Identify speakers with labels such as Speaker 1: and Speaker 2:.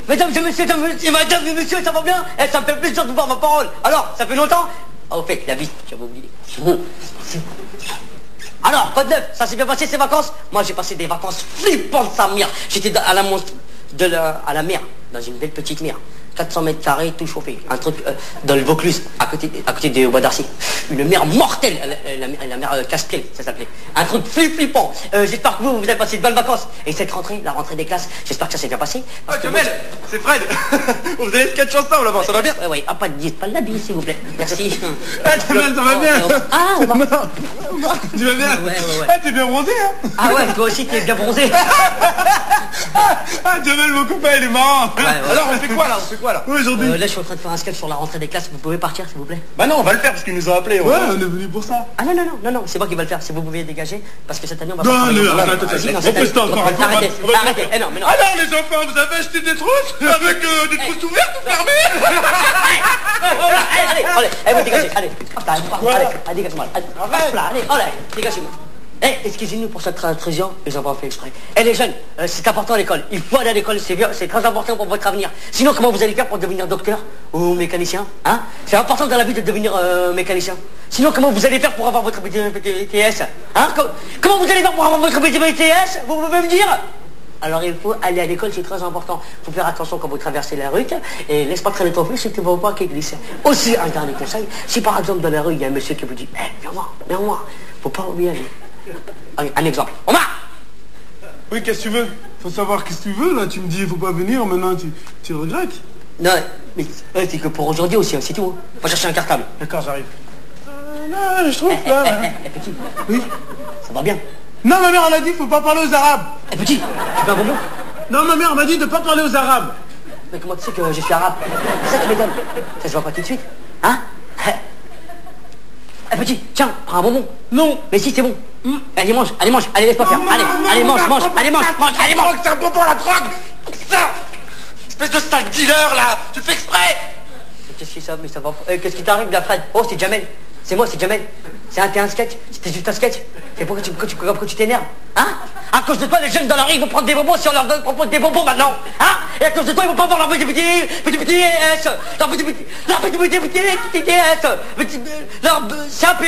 Speaker 1: Mesdames et messieurs, madame et messieurs, ça va bien? Eh, ça me fait plaisir de voir ma parole. Alors, ça fait longtemps? Ah, au fait, la bite, j'avais oublié. Alors, quoi de neuf? Ça s'est bien passé ces vacances? Moi, j'ai passé des vacances flippantes, sa mère. J'étais à la mer, dans une belle petite mer. 400 mètres carrés, tout chauffé. Un truc dans le Vaucluse, à côté des Bois d'Arcy. Une mer mortelle, la mer Caspienne, ça s'appelait. Un truc flippant. J'espère que vous avez passé de bonnes vacances. Et cette rentrée, la rentrée des classes, j'espère que ça s'est bien passé.
Speaker 2: Ah, Jamel, c'est Fred. On faisait les sketchs ensemble avant, ça va bien?
Speaker 1: Ouais, ah, pas de l'habit, s'il vous plaît. Merci.
Speaker 2: Ah, Jamel, ça va bien?
Speaker 1: Ah, on va...
Speaker 2: Tu vas bien?
Speaker 1: Ouais.
Speaker 2: Ah, t'es bien bronzé, hein?
Speaker 1: Ah ouais, toi aussi, t'es bien bronzé.
Speaker 2: Ah, Jamel, mon copain, il est marrant.
Speaker 1: Ouais.
Speaker 2: Alors, on fait quoi là? Aujourd'hui?
Speaker 1: Là, je suis en train de faire un sketch sur la rentrée des classes. Vous pouvez partir, s'il vous plaît?
Speaker 2: Bah non, on va le faire parce qu'ils nous ont appelés. Ouais, on est venu pour ça.
Speaker 1: Ah non, c'est moi qui vais le faire. Si vous pouvez dégager, parce que cette année, on va
Speaker 2: Non,
Speaker 1: pas...
Speaker 2: non, repousse-toi encore.
Speaker 1: Arrêtez. Eh non, mais non.
Speaker 2: Alors, les enfants, vous avez acheté des trousses? Avec des trousses ouvertes ou fermées?
Speaker 1: Allez, vous dégagez, allez. Allez, dégagez-moi. Allez, dégagez-moi. Excusez-nous pour cette intrusion, ils ont pas fait exprès. Les jeunes, c'est important à l'école. Il faut aller à l'école, c'est bien, c'est très important pour votre avenir. Sinon, comment vous allez faire pour devenir docteur ou mécanicien? Hein? C'est important dans la vie de devenir mécanicien. Sinon, comment vous allez faire pour avoir votre BTS? Hein? Comment vous allez faire pour avoir votre BTS? Vous pouvez me dire? Alors il faut aller à l'école, c'est très important. Il faut faire attention quand vous traversez la rue et laisse pas traîner ton fils, c'est que tu ne vas pas qu'il glisse. Aussi, un dernier conseil, si par exemple dans la rue, il y a un monsieur qui vous dit viens voir, faut pas oublier aller. Un exemple. Omar!
Speaker 3: Oui, qu'est-ce que tu veux? Faut savoir qu'est-ce que tu veux, là. Tu me dis, il faut pas venir, maintenant tu regrettes.
Speaker 1: Non, mais c'est que pour aujourd'hui aussi, c'est tout. Faut chercher un cartable.
Speaker 3: D'accord, j'arrive. Non, je trouve là.
Speaker 1: Petit.
Speaker 3: Oui.
Speaker 1: Ça va bien.
Speaker 3: Non, ma mère, elle a dit, faut pas parler aux Arabes.
Speaker 1: Petit, tu veux un bonbon?
Speaker 3: Non, ma mère m'a dit de pas parler aux Arabes.
Speaker 1: Mais comment tu sais que je suis arabe? C'est ça qui m'étonne. Ça se voit pas tout de suite. Hein? Petit, tiens, prends un bonbon.
Speaker 3: Non.
Speaker 1: Mais si, c'est bon. Allez, mange, allez, laisse pas faire. Allez, mange, allez, mange.
Speaker 2: C'est un bonbon, la drogue! Putain! Espèce de sale dealer, là! Tu le fais exprès!
Speaker 1: Qu'est-ce qui ça? Mais ça va. Qu'est-ce qui t'arrive, là, Fred? Oh, c'est Jamel. C'est moi, c'est Jamel. T'es un sketch. C'était juste un sketch. Et pourquoi tu t'énerves? Hein? À cause de toi, les jeunes dans la rue, ils vont prendre des bonbons si on leur propose des bonbons maintenant. Hein? Et à cause de toi, ils vont pas avoir leur petit c'est un peu... C'est un peu...